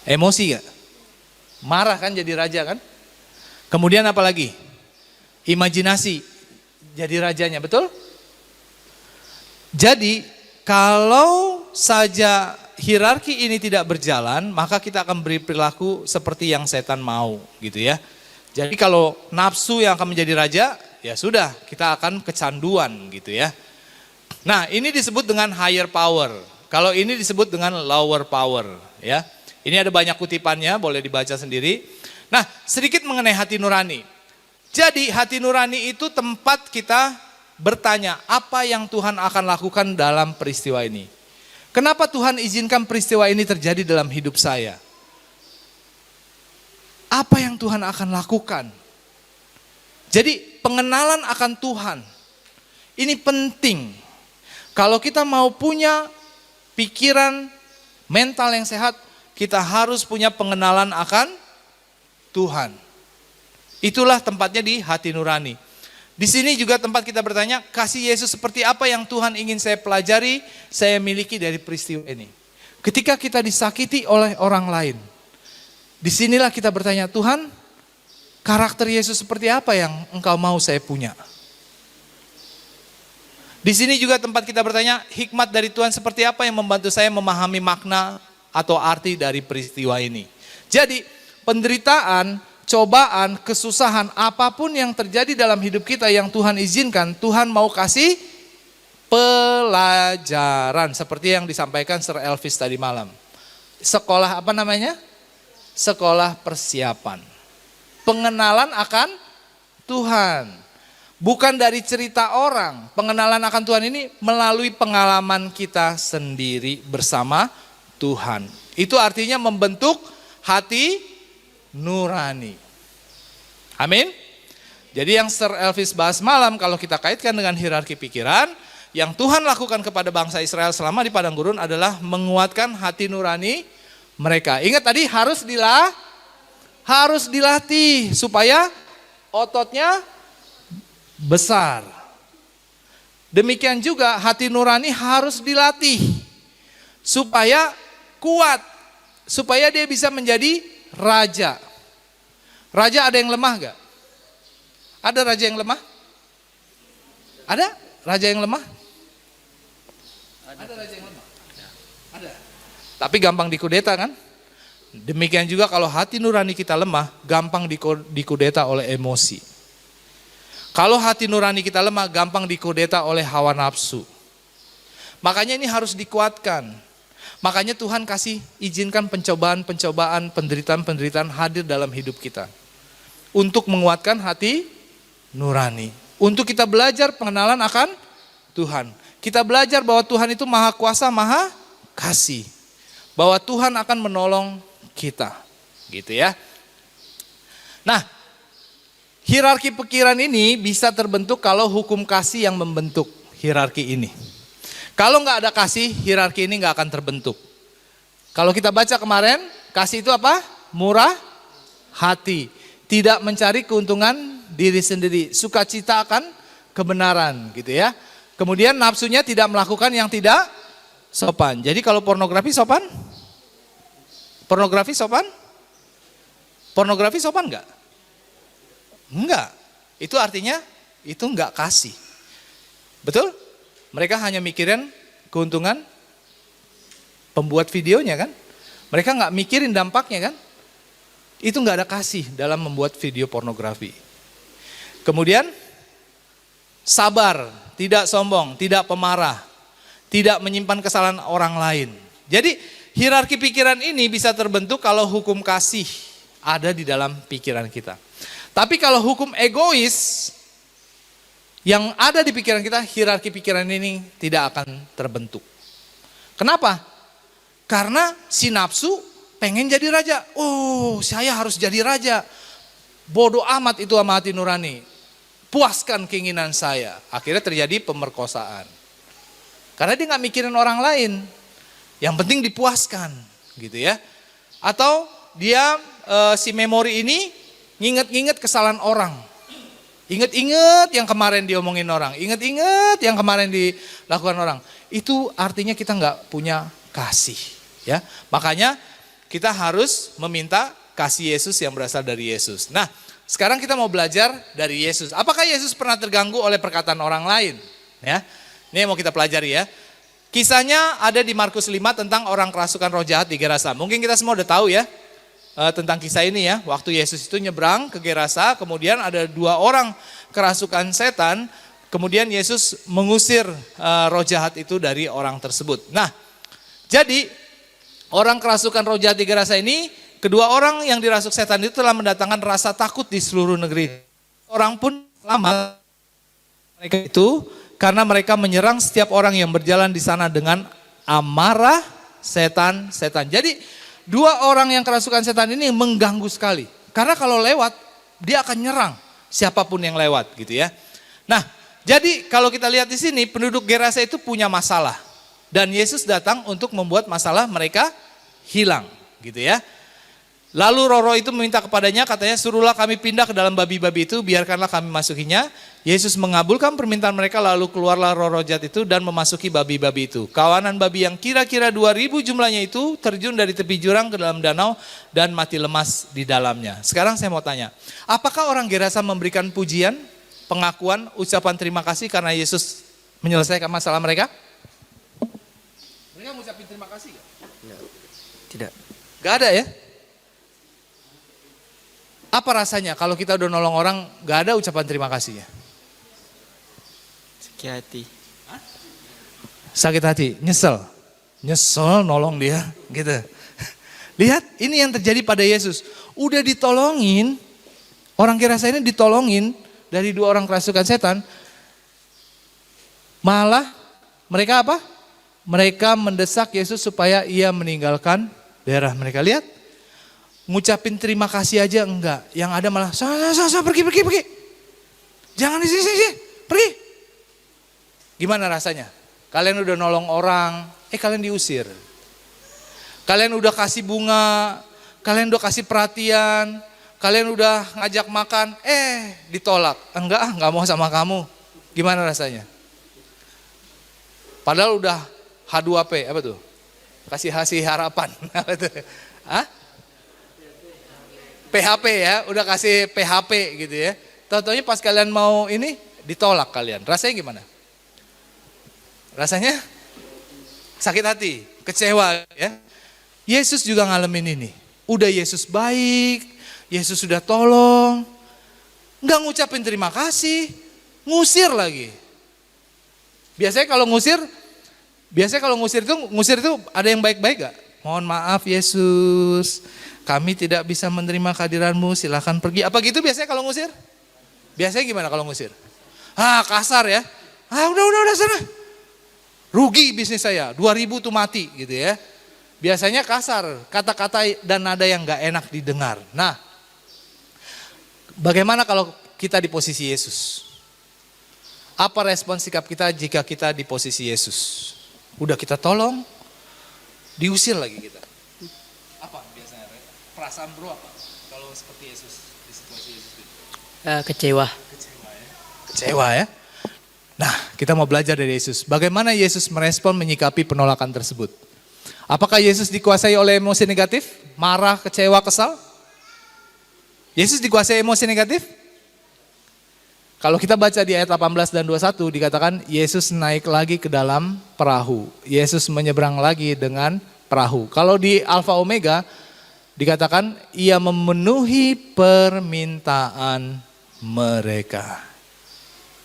Emosi gak? Marah kan jadi raja kan? Kemudian apa lagi? Imajinasi jadi rajanya, betul? Jadi kalau saja hierarki ini tidak berjalan, maka kita akan beri perilaku seperti yang setan mau gitu ya. Jadi kalau nafsu yang akan menjadi raja, ya sudah, kita akan kecanduan gitu ya. Nah, ini disebut dengan higher power. Kalau ini disebut dengan lower power ya. Ini ada banyak kutipannya, boleh dibaca sendiri. Nah, sedikit mengenai hati nurani. Jadi hati nurani itu tempat kita bertanya, apa yang Tuhan akan lakukan dalam peristiwa ini? Kenapa Tuhan izinkan peristiwa ini terjadi dalam hidup saya? Apa yang Tuhan akan lakukan? Jadi pengenalan akan Tuhan, ini penting. Kalau kita mau punya pikiran mental yang sehat, kita harus punya pengenalan akan Tuhan. Itulah tempatnya di hati nurani. Di sini juga tempat kita bertanya, kasih Yesus seperti apa yang Tuhan ingin saya pelajari, saya miliki dari peristiwa ini. Ketika kita disakiti oleh orang lain, disinilah kita bertanya, Tuhan, karakter Yesus seperti apa yang engkau mau saya punya? Di sini juga tempat kita bertanya, hikmat dari Tuhan seperti apa yang membantu saya memahami makna atau arti dari peristiwa ini. Jadi penderitaan, cobaan, kesusahan, apapun yang terjadi dalam hidup kita yang Tuhan izinkan, Tuhan mau kasih pelajaran. Seperti yang disampaikan Sir Elvis tadi malam. Sekolah apa namanya? Sekolah persiapan. Pengenalan akan Tuhan. Bukan dari cerita orang. Pengenalan akan Tuhan ini melalui pengalaman kita sendiri bersama Tuhan. Itu artinya membentuk hati nurani. Amin. Jadi yang Sir Elvis bahas malam, kalau kita kaitkan dengan hierarki pikiran, yang Tuhan lakukan kepada bangsa Israel selama di padang gurun adalah menguatkan hati nurani mereka. Ingat tadi harus dilatih supaya ototnya besar. Demikian juga hati nurani harus dilatih supaya kuat, supaya dia bisa menjadi raja. Raja ada yang lemah gak? Ada raja yang lemah? Ada raja yang lemah? Ada raja yang lemah? Ada. Tapi gampang dikudeta kan? Demikian juga kalau hati nurani kita lemah, gampang dikudeta oleh emosi. Kalau hati nurani kita lemah, gampang dikudeta oleh hawa nafsu. Makanya ini harus dikuatkan. Makanya Tuhan kasih izinkan pencobaan-pencobaan, penderitaan-penderitaan hadir dalam hidup kita. Untuk menguatkan hati nurani. Untuk kita belajar pengenalan akan Tuhan. Kita belajar bahwa Tuhan itu maha kuasa, maha kasih. Bahwa Tuhan akan menolong kita. Gitu ya. Nah, hierarki pikiran ini bisa terbentuk kalau hukum kasih yang membentuk hierarki ini. Kalau nggak ada kasih, hierarki ini nggak akan terbentuk. Kalau kita baca kemarin, kasih itu apa? Murah hati. Tidak mencari keuntungan diri sendiri. Sukacita akan kebenaran gitu ya. Kemudian nafsunya tidak melakukan yang tidak sopan. Jadi kalau pornografi sopan? Pornografi sopan? Pornografi sopan nggak? Enggak. Itu artinya itu enggak kasih. Betul? Mereka hanya mikirin keuntungan pembuat videonya kan. Mereka enggak mikirin dampaknya kan. Itu enggak ada kasih dalam membuat video pornografi. Kemudian sabar, tidak sombong, tidak pemarah, tidak menyimpan kesalahan orang lain. Jadi hierarki pikiran ini bisa terbentuk kalau hukum kasih ada di dalam pikiran kita. Tapi kalau hukum egois yang ada di pikiran kita, hierarki pikiran ini tidak akan terbentuk. Kenapa? Karena si nafsu pengen jadi raja. Oh, saya harus jadi raja. Bodoh amat itu sama hati nurani. Puaskan keinginan saya. Akhirnya terjadi pemerkosaan. Karena dia gak mikirin orang lain. Yang penting dipuaskan gitu ya. Atau dia si memori ini nginget-nginget kesalahan orang. Ingat-ingat yang kemarin diomongin orang. Ingat-ingat yang kemarin dilakukan orang. Itu artinya kita gak punya kasih. Ya, makanya kita harus meminta kasih Yesus yang berasal dari Yesus. Nah, sekarang kita mau belajar dari Yesus. Apakah Yesus pernah terganggu oleh perkataan orang lain? Ya, ini yang mau kita pelajari ya. Kisahnya ada di Markus 5 tentang orang kerasukan roh jahat di Gerasa. Mungkin kita semua udah tahu ya tentang kisah ini ya. Waktu Yesus itu nyebrang ke Gerasa, kemudian ada 2 orang kerasukan setan. Kemudian Yesus mengusir roh jahat itu dari orang tersebut. Nah, jadi orang kerasukan roh jahat di Gerasa ini, kedua orang yang dirasuk setan itu telah mendatangkan rasa takut di seluruh negeri. Orang pun lama mereka itu karena mereka menyerang setiap orang yang berjalan di sana dengan amarah setan-setan. Jadi 2 orang yang kerasukan setan ini mengganggu sekali. Karena kalau lewat dia akan nyerang siapapun yang lewat gitu ya. Nah, jadi kalau kita lihat di sini penduduk Gerasa itu punya masalah. Dan Yesus datang untuk membuat masalah mereka hilang gitu ya. Lalu roh-roh itu meminta kepadanya, katanya suruhlah kami pindah ke dalam babi-babi itu, biarkanlah kami masukinya. Yesus mengabulkan permintaan mereka, lalu keluarlah roh-roh jahat itu dan memasuki babi-babi itu. Kawanan babi yang kira-kira 2.000 jumlahnya itu terjun dari tepi jurang ke dalam danau dan mati lemas di dalamnya. Sekarang saya mau tanya, apakah orang Gerasa memberikan pujian, pengakuan, ucapan terima kasih karena Yesus menyelesaikan masalah mereka? Mereka ngucapin terima kasih gak? Tidak. Gak ada ya? Apa rasanya kalau kita udah nolong orang gak ada ucapan terima kasihnya? Sakit hati. Sakit hati, nyesel nolong dia gitu. Lihat ini yang terjadi pada Yesus. Udah ditolongin, orang Gerasa ini ditolongin dari 2 orang kerasukan setan. Malah mereka apa? Mereka mendesak Yesus supaya ia meninggalkan daerah mereka. Lihat, ngucapin terima kasih aja enggak. Yang ada malah, pergi. Jangan di sini, pergi. Gimana rasanya? Kalian udah nolong orang, kalian diusir. Kalian udah kasih bunga, kalian udah kasih perhatian, kalian udah ngajak makan, ditolak. Enggak mau sama kamu. Gimana rasanya? Padahal udah H2P, apa tuh? Kasih harapan. Apa tuh? Hah? PHP ya, udah kasih PHP gitu ya. Tahu-taunya pas kalian mau ini ditolak kalian. Rasanya gimana? Rasanya sakit hati, kecewa ya. Yesus juga ngalamin ini. Udah Yesus baik, Yesus sudah tolong. Enggak ngucapin terima kasih, ngusir lagi. Biasanya kalau ngusir itu ada yang baik-baik gak? Mohon maaf Yesus, kami tidak bisa menerima kehadiranmu, silahkan pergi. Apa gitu biasanya kalau ngusir? Biasanya gimana kalau ngusir? Kasar ya. Udah sana. Rugi bisnis saya, 2.000 tuh mati gitu ya. Biasanya kasar, kata-kata dan nada yang gak enak didengar. Nah, bagaimana kalau kita di posisi Yesus? Apa respon sikap kita jika kita di posisi Yesus? Udah kita tolong, diusir lagi kita. Apa biasanya? Perasaan bro apa? Kalau seperti Yesus, di situasi Yesus itu? Kecewa. Kecewa ya? Nah, kita mau belajar dari Yesus. Bagaimana Yesus merespon menyikapi penolakan tersebut? Apakah Yesus dikuasai oleh emosi negatif? Marah, kecewa, kesal? Yesus dikuasai emosi negatif? Kalau kita baca di ayat 18 dan 21 dikatakan Yesus naik lagi ke dalam perahu. Yesus menyeberang lagi dengan perahu. Kalau di Alfa Omega dikatakan ia memenuhi permintaan mereka.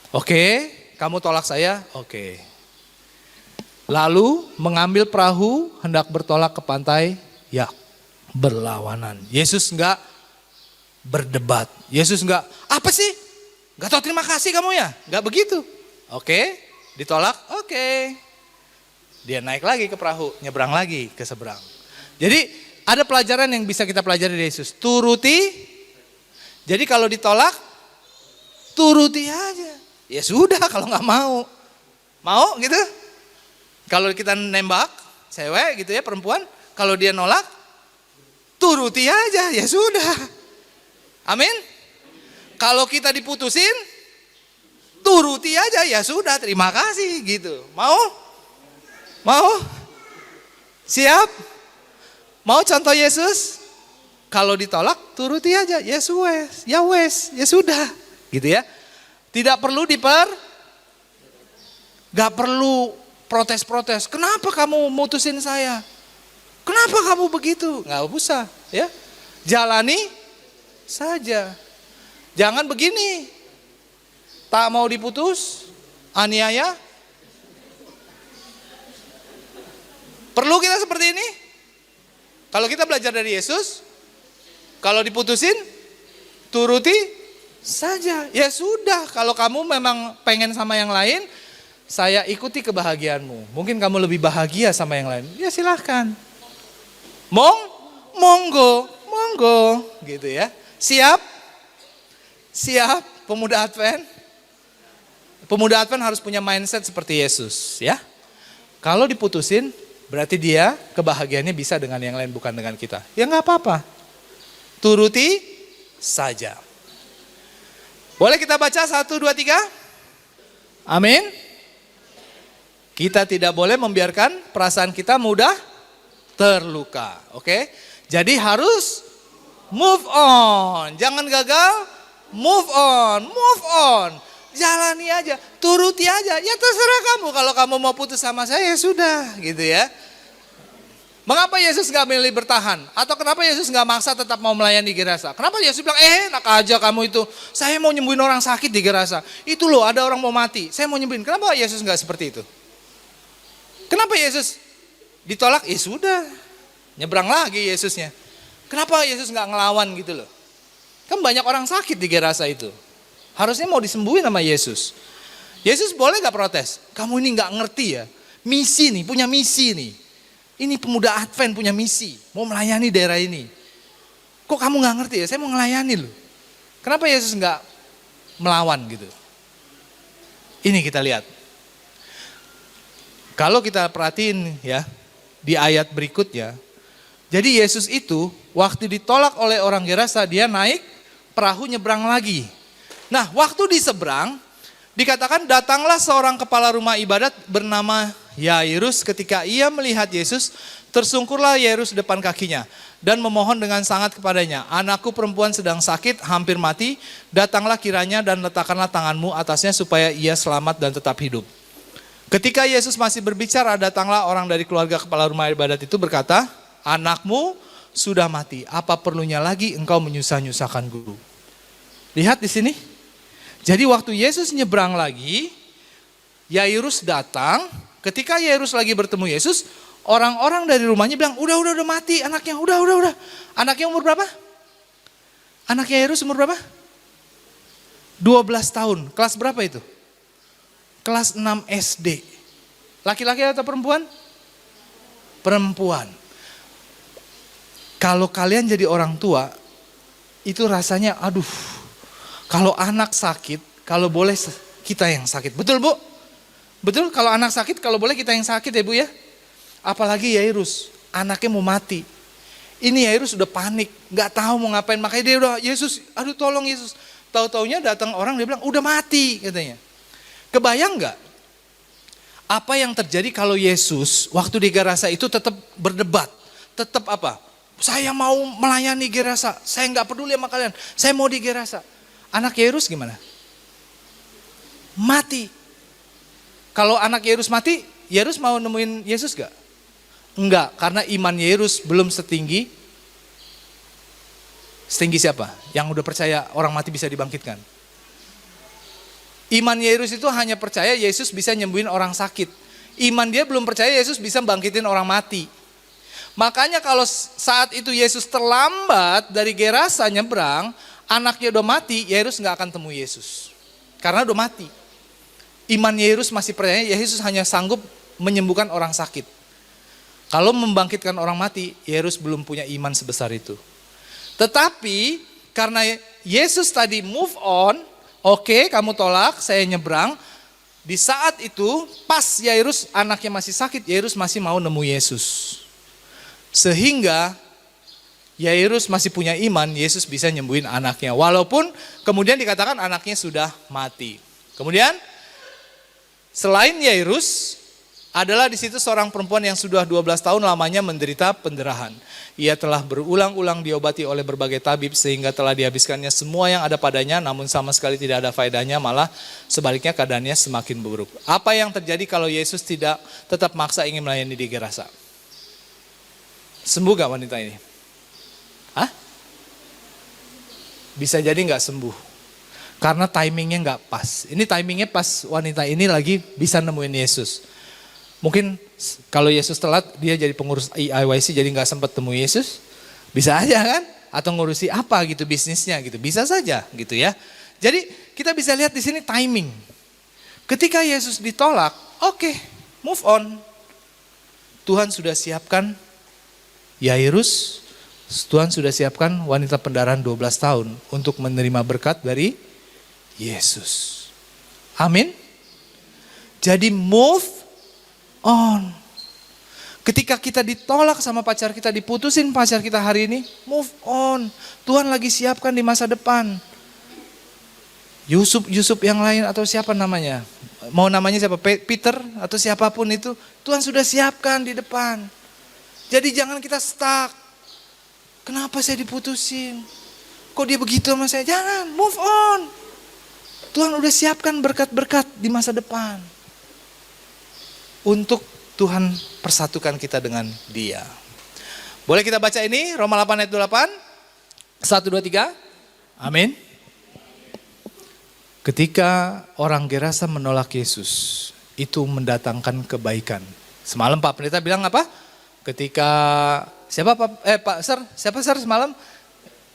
Oke, kamu tolak saya? Oke. Lalu mengambil perahu hendak bertolak ke pantai, ya berlawanan. Yesus enggak berdebat. Yesus enggak, apa sih? Gak tahu terima kasih kamu ya? Gak begitu. Oke, ditolak, oke. Dia naik lagi ke perahu, nyebrang lagi ke seberang. Jadi ada pelajaran yang bisa kita pelajari dari Yesus. Turuti, jadi kalau ditolak, turuti aja. Ya sudah kalau nggak mau. Mau gitu? Kalau kita nembak, cewek gitu ya, perempuan, kalau dia nolak, turuti aja, ya sudah. Amin? Kalau kita diputusin, turuti aja, ya sudah, terima kasih gitu. Mau? Mau? Siap? Mau contoh Yesus? Kalau ditolak, turuti aja, Yesus, ya wes, ya sudah. Gitu ya. Tidak perlu gak perlu protes-protes. Kenapa kamu mutusin saya? Kenapa kamu begitu? Gak usah ya. Jalani saja. Jangan begini. Tak mau diputus, aniaya. Perlu kita seperti ini? Kalau kita belajar dari Yesus, kalau diputusin, turuti saja. Ya sudah, kalau kamu memang pengen sama yang lain, saya ikuti kebahagiaanmu. Mungkin kamu lebih bahagia sama yang lain. Ya silahkan. Monggo, gitu ya. Siap? Siap, pemuda Advent? Pemuda Advent harus punya mindset seperti Yesus ya. Kalau diputusin, berarti dia kebahagiaannya bisa dengan yang lain, bukan dengan kita. Ya gak apa-apa. Turuti saja. Boleh kita baca 1, 2, 3? Amin. Kita tidak boleh membiarkan perasaan kita mudah terluka. Oke? Jadi harus move on. Jangan gagal, move on. Jalani aja, turuti aja. Ya terserah kamu, kalau kamu mau putus sama saya ya sudah gitu ya. Mengapa Yesus gak milih bertahan? Atau kenapa Yesus gak maksa tetap mau melayani Gerasa? Kenapa Yesus bilang, enak aja kamu itu. Saya mau nyembuhin orang sakit di Gerasa. Itu loh, ada orang mau mati. Saya mau nyembuhin. Kenapa Yesus gak seperti itu? Kenapa Yesus ditolak? Ya sudah, nyebrang lagi Yesusnya. Kenapa Yesus gak ngelawan gitu loh? Kan banyak orang sakit di Gerasa itu. Harusnya mau disembuhin sama Yesus. Yesus boleh gak protes? Kamu ini gak ngerti ya. Misi nih, punya misi nih. Ini pemuda Advent punya misi, mau melayani daerah ini. Kok kamu gak ngerti ya, saya mau ngelayani loh. Kenapa Yesus gak melawan gitu? Ini kita lihat. Kalau kita perhatiin ya, di ayat berikutnya. Jadi Yesus itu, waktu ditolak oleh orang Gerasa, dia naik perahu nyebrang lagi. Nah waktu di seberang, dikatakan datanglah seorang kepala rumah ibadat bernama Yairus. Ketika ia melihat Yesus, tersungkurlah Yairus depan kakinya dan memohon dengan sangat kepadanya. Anakku perempuan sedang sakit, hampir mati, datanglah kiranya dan letakkanlah tanganmu atasnya supaya ia selamat dan tetap hidup. Ketika Yesus masih berbicara, datanglah orang dari keluarga kepala rumah ibadat itu berkata, anakmu sudah mati, apa perlunya lagi engkau menyusah-nyusahkan guru? Lihat di sini. Jadi waktu Yesus nyebrang lagi, Yairus datang. Ketika Yairus lagi bertemu Yesus, orang-orang dari rumahnya bilang, udah mati anaknya, udah. Anaknya umur berapa? Anaknya Yairus umur berapa? 12 tahun. Kelas berapa itu? Kelas 6 SD. Laki-laki atau perempuan? Perempuan. Kalau kalian jadi orang tua, itu rasanya aduh. Kalau anak sakit, kalau boleh kita yang sakit. Betul Bu? Betul, kalau anak sakit, kalau boleh kita yang sakit ya Bu ya. Apalagi Yairus, anaknya mau mati. Ini Yairus udah panik, gak tahu mau ngapain. Makanya dia udah, Yesus, aduh tolong Yesus. Tahu-taunya datang orang, dia bilang udah mati katanya. Kebayang gak? Apa yang terjadi kalau Yesus waktu di Gerasa itu tetap berdebat. Tetap apa? Saya mau melayani Gerasa, saya gak peduli sama kalian. Saya mau di Gerasa. Anak Yairus gimana? Mati. Kalau anak Yairus mati, Yairus mau nemuin Yesus gak? Enggak, karena iman Yairus belum setinggi siapa? Yang udah percaya orang mati bisa dibangkitkan. Iman Yairus itu hanya percaya Yesus bisa nyembuhin orang sakit. Iman dia belum percaya Yesus bisa bangkitin orang mati. Makanya kalau saat itu Yesus terlambat dari Gerasa nyebrang, anaknya udah mati, Yairus gak akan temui Yesus. Karena udah mati. Iman Yairus masih percaya Yesus hanya sanggup menyembuhkan orang sakit. Kalau membangkitkan orang mati, Yairus belum punya iman sebesar itu. Tetapi karena Yesus tadi move on, oke, kamu tolak, saya nyebrang. Di saat itu pas Yairus anaknya masih sakit, Yairus masih mau nemu Yesus. Sehingga Yairus masih punya iman, Yesus bisa nyembuhin anaknya. Walaupun kemudian dikatakan anaknya sudah mati. Kemudian selain Yairus, adalah di situ seorang perempuan yang sudah 12 tahun lamanya menderita pendarahan. Ia telah berulang-ulang diobati oleh berbagai tabib sehingga telah dihabiskannya semua yang ada padanya, namun sama sekali tidak ada faedahnya, malah sebaliknya keadaannya semakin buruk. Apa yang terjadi kalau Yesus tidak tetap maksa ingin melayani di Gerasa? Sembuh gak wanita ini? Hah? Bisa jadi gak sembuh. Karena timingnya gak pas. Ini timingnya pas wanita ini lagi bisa nemuin Yesus. Mungkin kalau Yesus telat, dia jadi pengurus IYC jadi gak sempat temu Yesus. Bisa aja kan? Atau ngurusi apa gitu bisnisnya gitu. Bisa saja gitu ya. Jadi kita bisa lihat di sini timing. Ketika Yesus ditolak, oke, move on. Tuhan sudah siapkan Yairus, Tuhan sudah siapkan wanita pendarahan 12 tahun untuk menerima berkat dari Yesus. Amin. Jadi move on. Ketika kita ditolak sama pacar kita, diputusin pacar kita hari ini, move on. Tuhan lagi siapkan di masa depan. Yusuf yang lain atau siapa namanya? Mau namanya siapa? Peter atau siapapun itu, Tuhan sudah siapkan di depan. Jadi jangan kita stuck. Kenapa saya diputusin? Kok dia begitu sama saya? Jangan, move on. Tuhan udah siapkan berkat-berkat di masa depan. Untuk Tuhan persatukan kita dengan Dia. Boleh kita baca ini Roma 8 ayat 28? 1, 2, 3. Amin. Ketika orang Gerasa menolak Yesus, itu mendatangkan kebaikan. Semalam Pak Pendeta bilang apa? Ketika siapa Pak Sir? Siapa Sir semalam?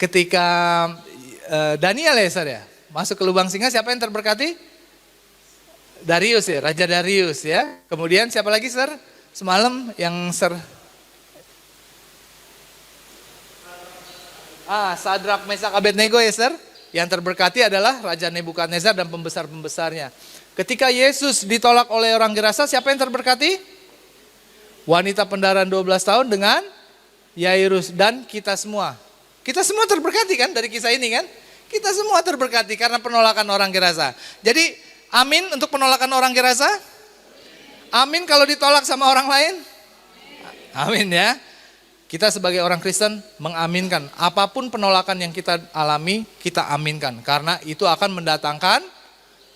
Ketika Daniel ya Sir ya, masuk ke lubang singa, siapa yang terberkati? Darius ya, Raja Darius ya. Kemudian siapa lagi Sir? Semalam yang Sir? Sadrak, Mesak, Abednego ya Sir. Yang terberkati adalah Raja Nebukadnezar dan pembesar-pembesarnya. Ketika Yesus ditolak oleh orang Gerasa, siapa yang terberkati? Wanita pendarahan 12 tahun dengan Yairus dan kita semua. Kita semua terberkati kan dari kisah ini kan? Kita semua terberkati karena penolakan orang Gerasa. Jadi amin untuk penolakan orang Gerasa? Amin kalau ditolak sama orang lain? Amin ya. Kita sebagai orang Kristen mengaminkan. Apapun penolakan yang kita alami, kita aminkan. Karena itu akan mendatangkan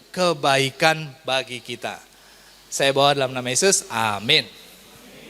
kebaikan bagi kita. Saya bawa dalam nama Yesus, amin.